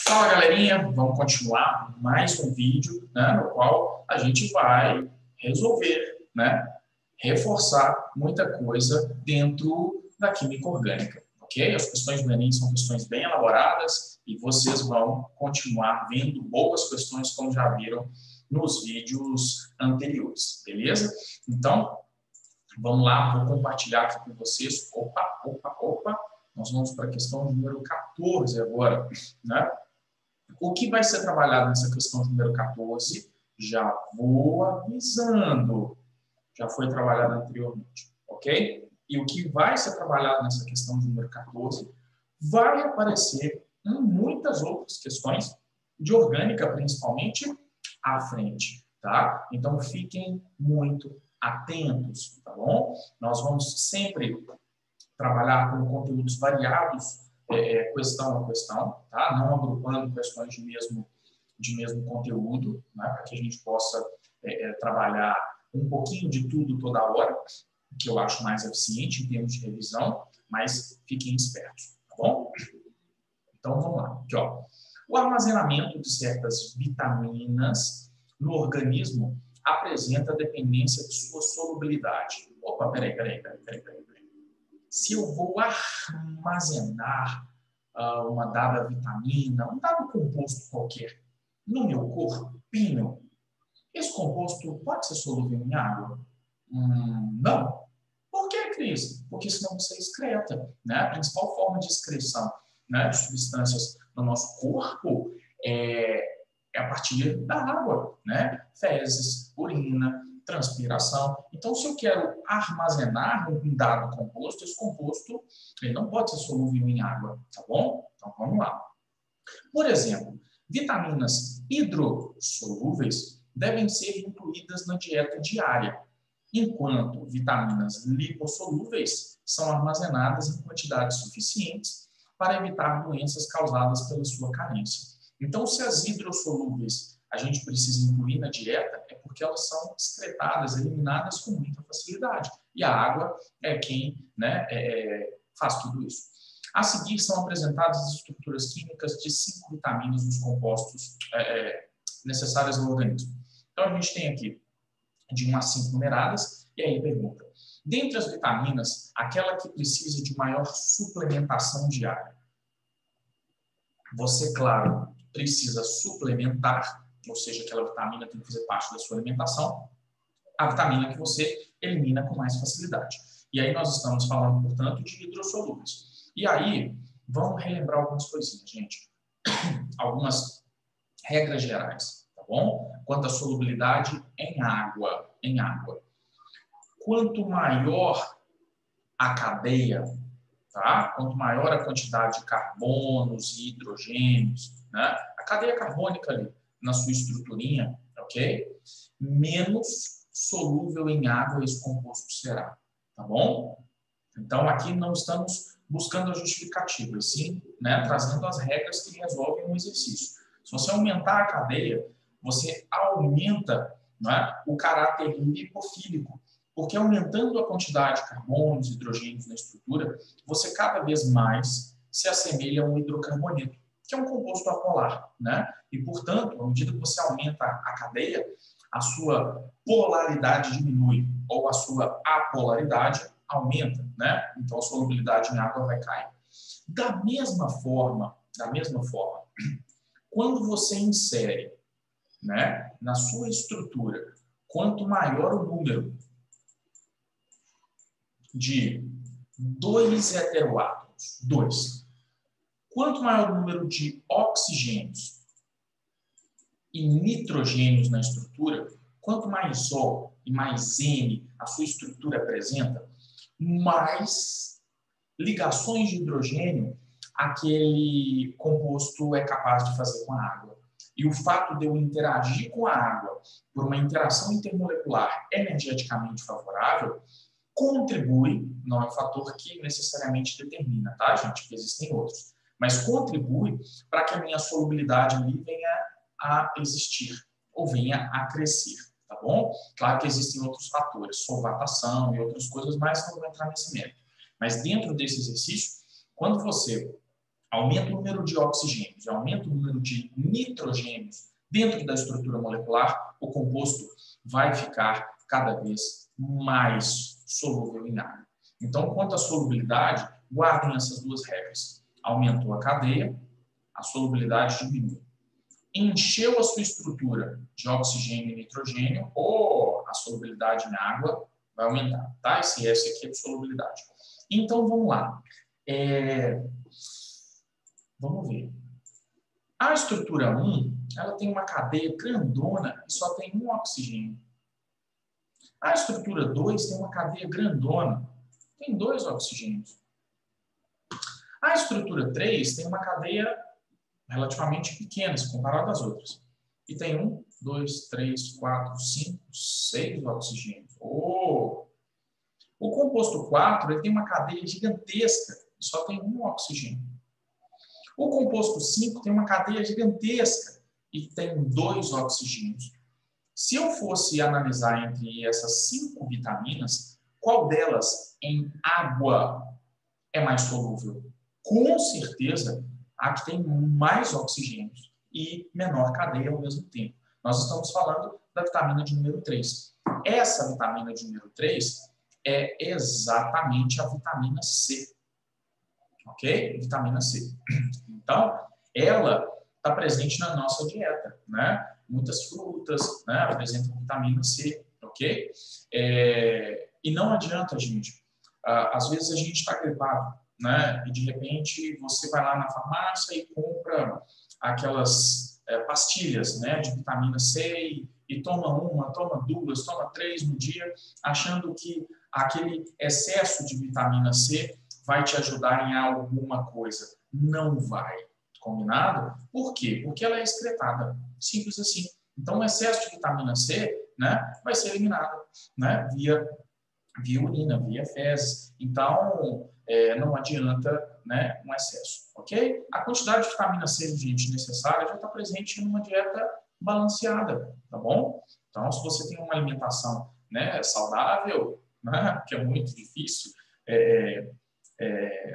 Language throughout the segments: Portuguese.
Fala, galerinha, vamos continuar mais um vídeo, né, no qual a gente vai resolver, né, reforçar muita coisa dentro da química orgânica, ok? As questões do Enem são questões bem elaboradas e vocês vão continuar vendo boas questões como já viram nos vídeos anteriores, beleza? Então, vamos lá, vou compartilhar aqui com vocês. Opa. Nós vamos para a questão número 14 agora, né? O que vai ser trabalhado nessa questão número 14? Já vou avisando. Já foi trabalhado anteriormente, ok? E o que vai ser trabalhado nessa questão número 14 vai aparecer em muitas outras questões de orgânica, principalmente, à frente, tá? Então, fiquem muito atentos, tá bom? Nós vamos sempre trabalhar com conteúdos variados, questão a questão, tá? Não agrupando questões de mesmo conteúdo, né? Para que a gente possa trabalhar um pouquinho de tudo toda hora, que eu acho mais eficiente em termos de revisão, mas fiquem espertos, tá bom? Então, vamos lá. Aqui, ó. O armazenamento de certas vitaminas no organismo apresenta dependência de sua solubilidade. Opa, peraí. Se eu vou armazenar uma dada vitamina, um dado composto qualquer, no meu corpinho, esse composto pode ser solúvel em água? Não. Por que, Cris? Porque senão você excreta, né? A principal forma de excreção, né, de substâncias no nosso corpo é a partir da água, né? Fezes, urina, transpiração. Então, se eu quero armazenar um dado composto, esse composto ele não pode ser solúvel em água, tá bom? Então, vamos lá. Por exemplo, vitaminas hidrossolúveis devem ser incluídas na dieta diária, enquanto vitaminas lipossolúveis são armazenadas em quantidades suficientes para evitar doenças causadas pela sua carência. Então, se as hidrossolúveis a gente precisa incluir na dieta, é porque elas são excretadas, eliminadas com muita facilidade. E a água é quem, né, faz tudo isso. A seguir, são apresentadas as estruturas químicas de 5 vitaminas nos compostos necessários ao organismo. Então, a gente tem aqui de 1 a 5 numeradas, e aí pergunta: dentre as vitaminas, aquela que precisa de maior suplementação diária? Você, claro, precisa suplementar, ou seja, aquela vitamina tem que fazer parte da sua alimentação, a vitamina que você elimina com mais facilidade. E aí nós estamos falando, portanto, de hidrossolúveis. E aí, vamos relembrar algumas coisinhas, gente. Algumas regras gerais, tá bom? Quanto à solubilidade em água. Quanto maior a cadeia, tá? Quanto maior a quantidade de carbonos e hidrogênios, né? A cadeia carbônica ali, na sua estruturinha, ok? Menos solúvel em água esse composto será, tá bom? Então, aqui não estamos buscando a justificativa, e sim, né, trazendo as regras que resolvem o exercício. Se você aumentar a cadeia, você aumenta, né, o caráter lipofílico, porque aumentando a quantidade de carbonos e hidrogênios na estrutura, você cada vez mais se assemelha a um hidrocarboneto, que é um composto apolar, né? E, portanto, à medida que você aumenta a cadeia, a sua polaridade diminui, ou a sua apolaridade aumenta, né? Então, a solubilidade em água vai cair. Da mesma forma, quando você insere, né, na sua estrutura, quanto maior o número de 2 heteroátomos, quanto maior o número de oxigênios e nitrogênios na estrutura, quanto mais O e mais N a sua estrutura apresenta, mais ligações de hidrogênio aquele composto é capaz de fazer com a água. E o fato de eu interagir com a água por uma interação intermolecular energeticamente favorável contribui, não é um fator que necessariamente determina, tá, gente? Porque existem outros. Mas contribui para que a minha solubilidade ali venha a existir ou venha a crescer, tá bom? Claro que existem outros fatores, solvatação e outras coisas, mas não vou entrar nesse mérito. Mas dentro desse exercício, quando você aumenta o número de oxigênios e aumenta o número de nitrogênios dentro da estrutura molecular, o composto vai ficar cada vez mais solúvel em água. Então, quanto à solubilidade, guardem essas duas regras. Aumentou a cadeia, a solubilidade diminui. Encheu a sua estrutura de oxigênio e nitrogênio, ou a solubilidade em água vai aumentar, tá? Esse S aqui é de solubilidade. Então, vamos lá. Vamos ver. A estrutura 1, ela tem uma cadeia grandona e só tem um oxigênio. A estrutura 2 tem uma cadeia grandona, tem 2 oxigênios. A estrutura 3 tem uma cadeia relativamente pequena, se comparado às outras. E tem 1, 2, 3, 4, 5, 6 oxigênios. Oh! O composto 4 ele tem uma cadeia gigantesca e só tem um oxigênio. O composto 5 tem uma cadeia gigantesca e tem 2 oxigênios. Se eu fosse analisar entre essas 5 vitaminas, qual delas em água é mais solúvel? Com certeza, a que tem mais oxigênios e menor cadeia ao mesmo tempo. Nós estamos falando da vitamina de número 3. Essa vitamina de número 3 é exatamente a vitamina C. Ok? Vitamina C. Então, ela está presente na nossa dieta, né? Muitas frutas, né, apresentam vitamina C, ok? E não adianta, gente. Às vezes a gente está gripado, né? E de repente você vai lá na farmácia e compra aquelas pastilhas, né, de vitamina C e toma uma, toma duas, toma 3 no dia, achando que aquele excesso de vitamina C vai te ajudar em alguma coisa. Não vai. Combinado? Por quê? Porque ela é excretada. Simples assim. Então, o excesso de vitamina C, né, vai ser eliminado, né, via urina, via fezes. Então, não adianta, né, um excesso. Ok? A quantidade de vitamina C, gente, necessária já está presente numa dieta balanceada. Tá bom? Então, se você tem uma alimentação, né, saudável, né, que é muito difícil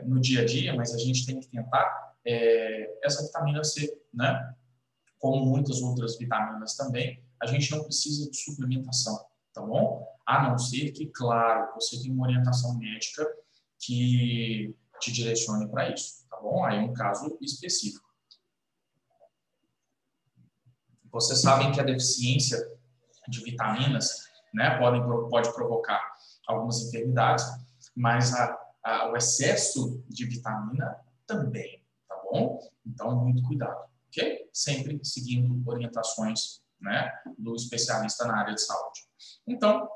no dia a dia, mas a gente tem que tentar, essa vitamina C, né? Como muitas outras vitaminas também, a gente não precisa de suplementação, tá bom? A não ser que, claro, você tem uma orientação médica que te direcione para isso, tá bom? Aí é um caso específico. Vocês sabem que a deficiência de vitaminas, né, pode provocar algumas enfermidades, mas o excesso de vitamina também, tá bom? Então, muito cuidado, ok? Sempre seguindo orientações, né, do especialista na área de saúde. Então,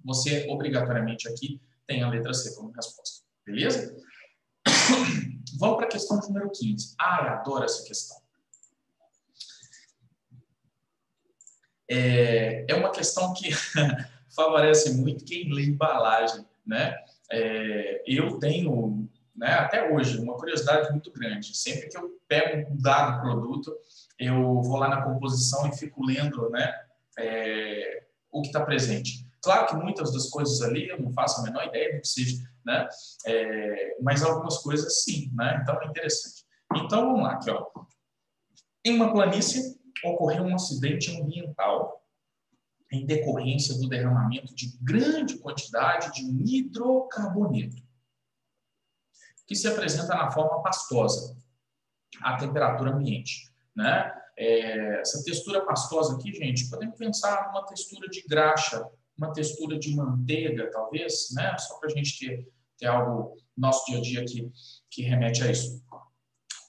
você obrigatoriamente aqui tem a letra C como resposta, beleza? Vamos para a questão número 15. Ah, eu adoro essa questão. É uma questão que favorece muito quem lê embalagem, né? Eu tenho, né, até hoje, uma curiosidade muito grande. Sempre que eu pego um dado produto, eu vou lá na composição e fico lendo, né, o que está presente. Claro que muitas das coisas ali eu não faço a menor ideia do que seja, né? Mas algumas coisas sim, né? Então é interessante. Então vamos lá, aqui, ó. Em uma planície ocorreu um acidente ambiental em decorrência do derramamento de grande quantidade de um hidrocarboneto, que se apresenta na forma pastosa, à temperatura ambiente, né? Essa textura pastosa aqui, gente, podemos pensar numa textura de graxa, uma textura de manteiga, talvez, né? Só para a gente ter algo no nosso dia a dia que remete a isso.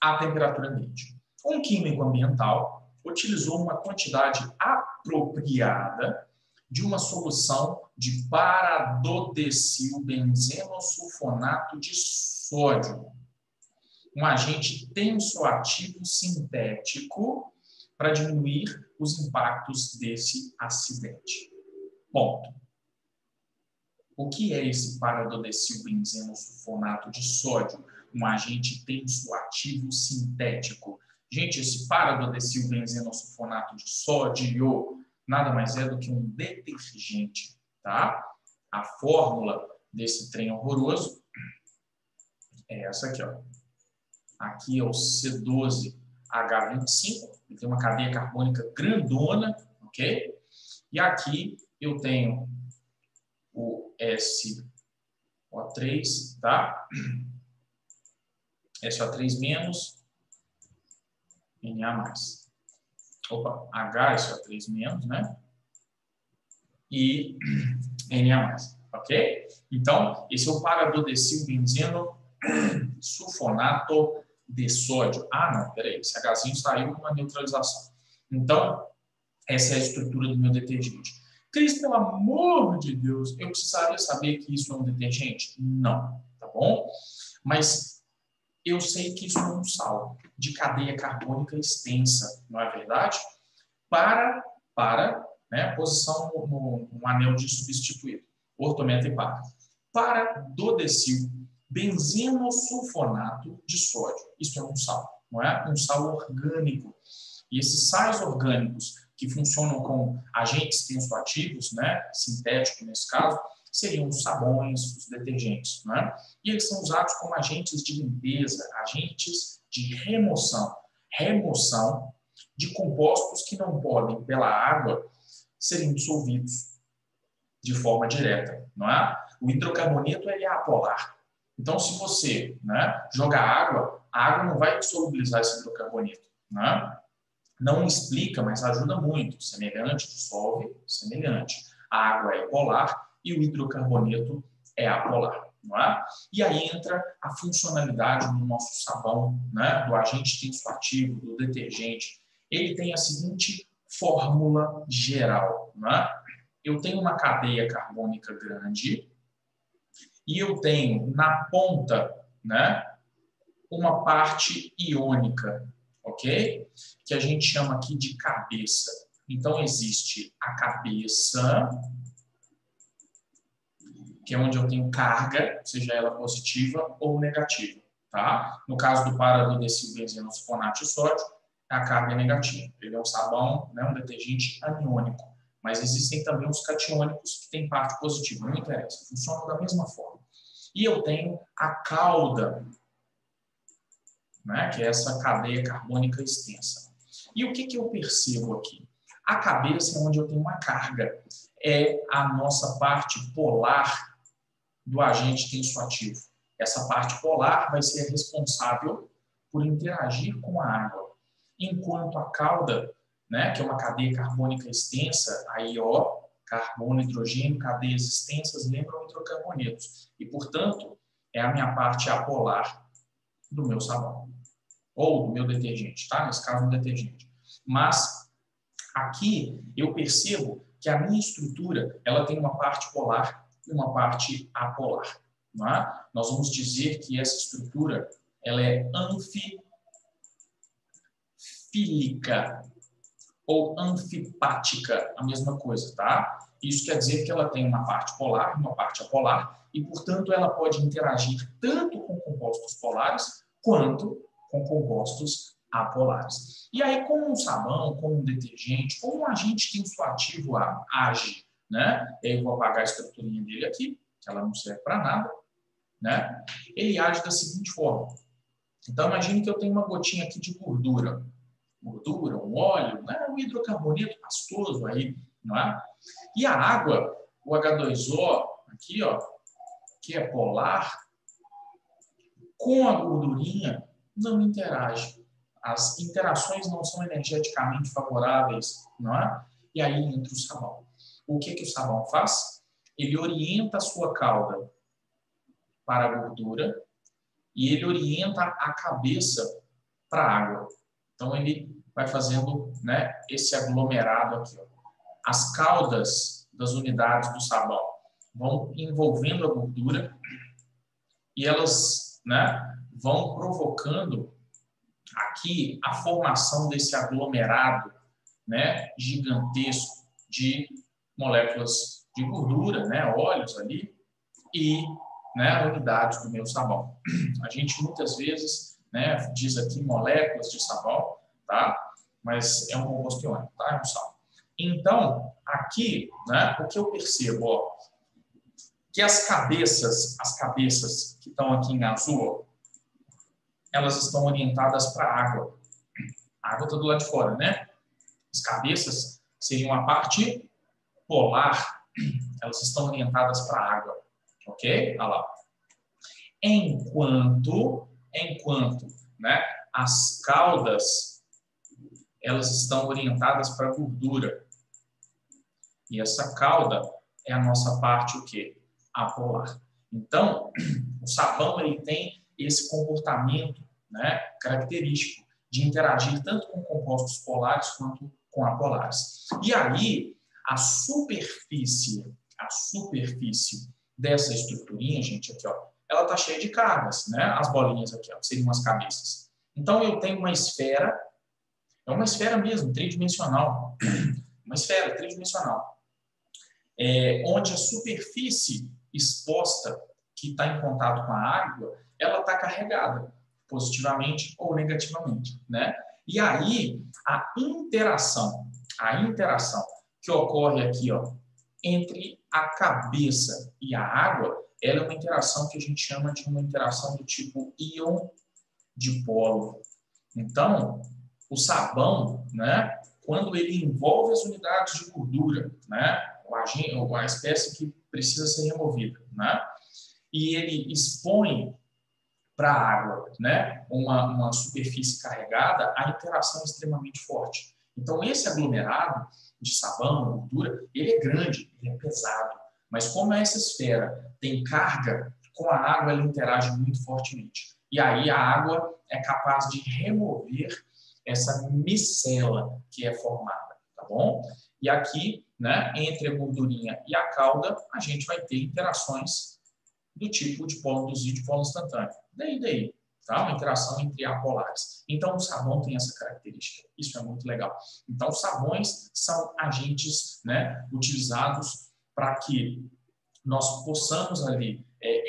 À temperatura ambiente. Um químico ambiental utilizou uma quantidade apropriada de uma solução de paradodecilbenzenossulfonato de sódio, um agente tensoativo sintético para diminuir os impactos desse acidente. Ponto. O que é esse paradodecilbenzenossulfonato de sódio? Um agente tensoativo sintético. Gente, esse paradodecilbenzenossulfonato de sódio nada mais é do que um detergente, tá? A fórmula desse trem horroroso é essa aqui, ó. Aqui é o C12H25, ele tem uma cadeia carbônica grandona, ok? E aqui eu tenho o SO3, tá? SO3 menos, Na+. Opa, HSO3 menos, né? E Na+, ok? Então, esse é o paradodecilbenzeno sulfonato de sódio. Ah, não, peraí, esse Hzinho saiu com uma neutralização. Então, essa é a estrutura do meu detergente. Cris, pelo amor de Deus, eu precisaria saber que isso é um detergente? Não, tá bom? Mas eu sei que isso é um sal de cadeia carbônica extensa, não é verdade? Para né, posição no anel de substituído, ortometa e para dodecil benzenosulfonato de sódio. Isso é um sal, não é? Um sal orgânico. E esses sais orgânicos que funcionam com agentes tensoativos, né, sintéticos nesse caso, seriam os sabões, os detergentes, né? E eles são usados como agentes de limpeza, agentes de remoção de compostos que não podem, pela água, serem dissolvidos de forma direta, não é? O hidrocarboneto ele é apolar. Então, se você, né, jogar água, a água não vai solubilizar esse hidrocarboneto, né? Não explica, mas ajuda muito. Semelhante dissolve semelhante. A água é polar e o hidrocarboneto é apolar, não é? E aí entra a funcionalidade do nosso sabão, né, do agente tensoativo, do detergente. Ele tem a seguinte fórmula geral, né? Eu tenho uma cadeia carbônica grande e eu tenho na ponta, né, uma parte iônica, ok? Que a gente chama aqui de cabeça. Então, existe a cabeça, que é onde eu tenho carga, seja ela positiva ou negativa, tá? No caso do paradodecilbenzenosulfonato de sódio, a carga é negativa. Ele é um sabão, né, um detergente aniônico. Mas existem também os catiônicos que têm parte positiva, não interessa, funcionam da mesma forma. E eu tenho a cauda, né, que é essa cadeia carbônica extensa. E o que eu percebo aqui? A cabeça é onde eu tenho uma carga, é a nossa parte polar do agente tensoativo. Essa parte polar vai ser responsável por interagir com a água, enquanto a cauda, né, que é uma cadeia carbônica extensa, aí ó, carbono, hidrogênio, cadeias extensas lembram hidrocarbonetos. E, portanto, é a minha parte apolar do meu sabão. Ou do meu detergente, tá? Nesse caso, um detergente. Mas, aqui, eu percebo que a minha estrutura, ela tem uma parte polar e uma parte apolar. Não é? Nós vamos dizer que essa estrutura, ela é anfifílica ou anfipática, a mesma coisa, tá? Isso quer dizer que ela tem uma parte polar e uma parte apolar e, portanto, ela pode interagir tanto com compostos polares quanto com compostos apolares. E aí, como um sabão, como um detergente, como um agente tensoativo age, né? Eu vou apagar a estruturinha dele aqui, que ela não serve para nada, né? Ele age da seguinte forma. Então, imagine que eu tenho uma gotinha aqui de gordura, um óleo, né? Um hidrocarboneto pastoso aí, não é? E a água, o H2O, aqui, ó, que é polar, com a gordurinha, não interage. As interações não são energeticamente favoráveis, não é? E aí entra o sabão. O que o sabão faz? Ele orienta a sua cauda para a gordura e ele orienta a cabeça para a água. Então, ele vai fazendo, né, esse aglomerado aqui. Ó. As caudas das unidades do sabão vão envolvendo a gordura e elas, né, vão provocando aqui a formação desse aglomerado, né, gigantesco de moléculas de gordura, né, óleos ali, e, né, unidades do meu sabão. A gente muitas vezes, né, diz aqui moléculas de sabão, tá? Mas é um composto iônico, tá? É um sal. Então, aqui, né, o que eu percebo, ó, que as cabeças que estão aqui em azul, elas estão orientadas para a água. A água está do lado de fora, né? As cabeças seriam a parte polar, elas estão orientadas para a água, ok? Olha lá. Enquanto, né, as caudas, elas estão orientadas para a gordura. E essa cauda é a nossa parte, o quê? Apolar. Então, o sabão, ele tem esse comportamento, né, característico de interagir tanto com compostos polares quanto com apolares. E aí, a superfície dessa estruturinha, gente, aqui, ó, ela está cheia de cargas, né? As bolinhas aqui, ó, seriam as cabeças. Então, eu tenho uma esfera, é uma esfera mesmo, tridimensional, uma esfera tridimensional, onde a superfície exposta, que está em contato com a água, ela está carregada, positivamente ou negativamente, né? E aí, a interação que ocorre aqui, ó, entre a cabeça e a água, ela é uma interação que a gente chama de uma interação do tipo íon-dipolo. Então, o sabão, né, quando ele envolve as unidades de gordura, né, a espécie que precisa ser removida, né, e ele expõe para a água, né, uma superfície carregada, a interação é extremamente forte. Então, esse aglomerado de sabão, gordura, ele é grande, ele é pesado. Mas como essa esfera tem carga, com a água ela interage muito fortemente. E aí a água é capaz de remover essa micela que é formada, tá bom? E aqui, né, entre a gordurinha e a cauda, a gente vai ter interações do tipo de polo induzido e polo instantâneo. Daí, tá? Uma interação entre apolares. Então, o sabão tem essa característica. Isso é muito legal. Então, os sabões são agentes, né, utilizados para que nós possamos ali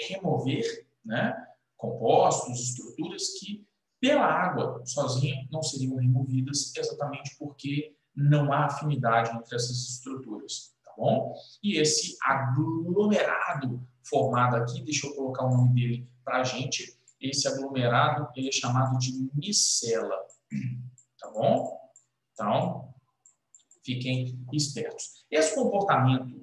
remover, né, compostos, estruturas que pela água sozinha não seriam removidas, exatamente porque não há afinidade entre essas estruturas, tá bom? E esse aglomerado formado aqui, deixa eu colocar o nome dele para a gente, esse aglomerado ele é chamado de micela, tá bom? Então, fiquem espertos. Esse comportamento,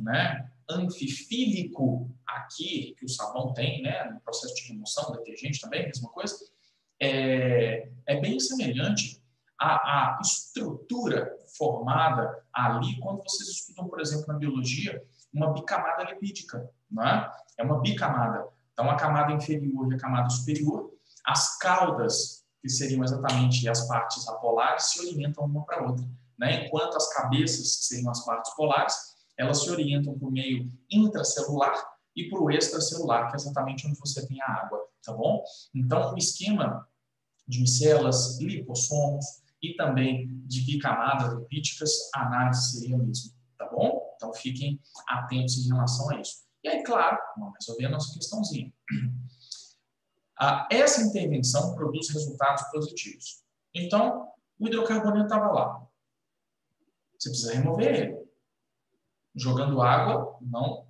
né, anfifílico aqui, que o sabão tem, né, no processo de remoção, detergente também, mesma coisa, é bem semelhante à estrutura formada ali quando vocês estudam, por exemplo, na biologia, uma bicamada lipídica, né? É uma bicamada. Então, a camada inferior e a camada superior, as caudas, que seriam exatamente as partes apolares, se orientam uma para a outra, né? Enquanto as cabeças, que seriam as partes polares, elas se orientam para o meio intracelular e para o extracelular, que é exatamente onde você tem a água, tá bom? Então, o esquema de micelas, lipossomos e também de bicamadas lipídicas, a análise seria a mesma, tá bom? Então, fiquem atentos em relação a isso. E aí, claro, vamos resolver a nossa questãozinha. Essa intervenção produz resultados positivos. Então, o hidrocarboneto estava lá. Você precisa remover ele. Jogando água, não,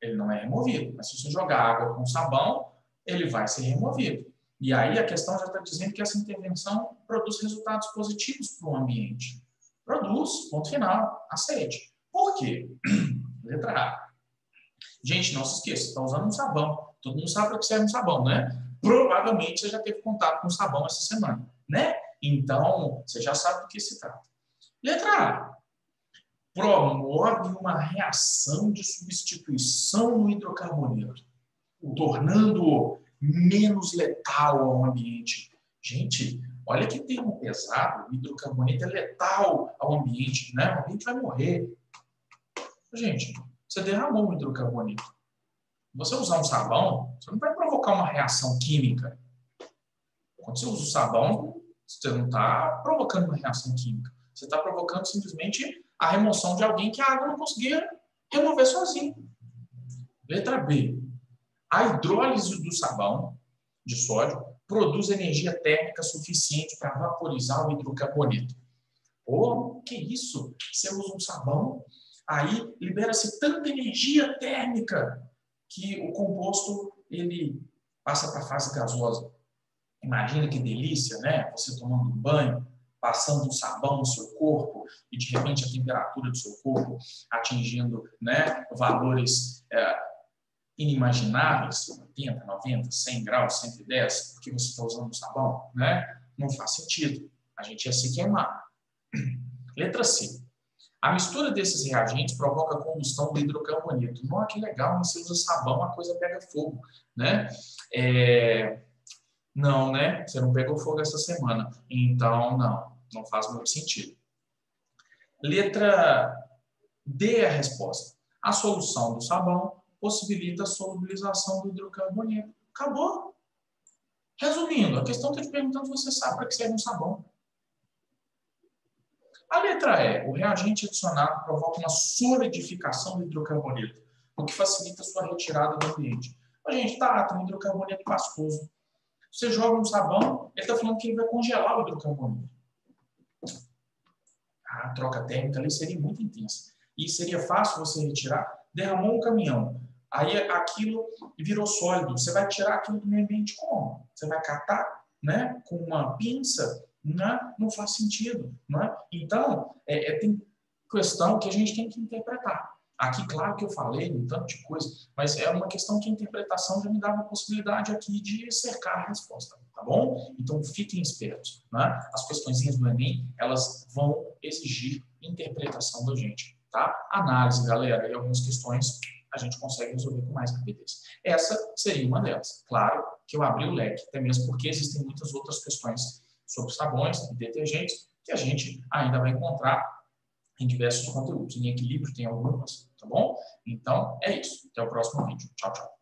ele não é removido. Mas se você jogar água com sabão, ele vai ser removido. E aí a questão já está dizendo que essa intervenção produz resultados positivos para o ambiente. Produz, ponto final, aceite. Por quê? Letra A. Gente, não se esqueça, você está usando um sabão. Todo mundo sabe para que serve um sabão, né? Provavelmente você já teve contato com sabão essa semana, né? Então, você já sabe do que se trata. Letra A. Promove uma reação de substituição no hidrocarboneto, tornando-o menos letal ao ambiente. Gente, olha que termo pesado. O hidrocarboneto é letal ao ambiente, né? O ambiente vai morrer. Gente, você derramou um hidrocarboneto. Você usar um sabão, você não vai provocar uma reação química. Quando você usa o sabão, você não está provocando uma reação química. Você está provocando simplesmente a remoção de alguém que a água não conseguia remover sozinho. Letra B. A hidrólise do sabão de sódio produz energia térmica suficiente para vaporizar o hidrocarboneto. Pô, que isso? Você usa um sabão, aí libera-se tanta energia térmica que o composto ele passa para a fase gasosa. Imagina que delícia, né? Você tomando um banho, passando um sabão no seu corpo e, de repente, a temperatura do seu corpo atingindo, né, valores inimagináveis, 80, 90, 100 graus, 110, porque você está usando sabão, né? Não faz sentido. A gente ia se queimar. Letra C. A mistura desses reagentes provoca a combustão do hidrocarboneto. Nossa, que legal, mas você usa sabão, a coisa pega fogo, né? Não, né? Você não pegou fogo essa semana. Então, não faz muito sentido. Letra D é a resposta. A solução do sabão possibilita a solubilização do hidrocarboneto. Acabou. Resumindo, a questão está te perguntando se você sabe para que serve um sabão. A letra E, o reagente adicionado provoca uma solidificação do hidrocarboneto, o que facilita a sua retirada do ambiente. A gente tem um hidrocarboneto pastoso. Você joga um sabão, ele está falando que ele vai congelar o hidrocarboneto. A troca térmica ali seria muito intensa. E seria fácil você retirar. Derramou um caminhão, aí aquilo virou sólido. Você vai tirar aquilo do meio ambiente como? Você vai catar, né, com uma pinça? Não faz sentido. Não é? Então, tem questão que a gente tem que interpretar. Aqui, claro que eu falei um tanto de coisa, mas é uma questão que a interpretação já me dá uma possibilidade aqui de cercar a resposta, tá bom? Então, fiquem espertos, né? As questõezinhas do Enem, elas vão exigir interpretação da gente, tá? Análise, galera, e algumas questões a gente consegue resolver com mais rapidez. Essa seria uma delas. Claro que eu abri o leque, até mesmo porque existem muitas outras questões sobre sabões e detergentes que a gente ainda vai encontrar em diversos conteúdos. Em equilíbrio tem algumas, tá bom? Então, é isso. Até o próximo vídeo. Tchau, tchau.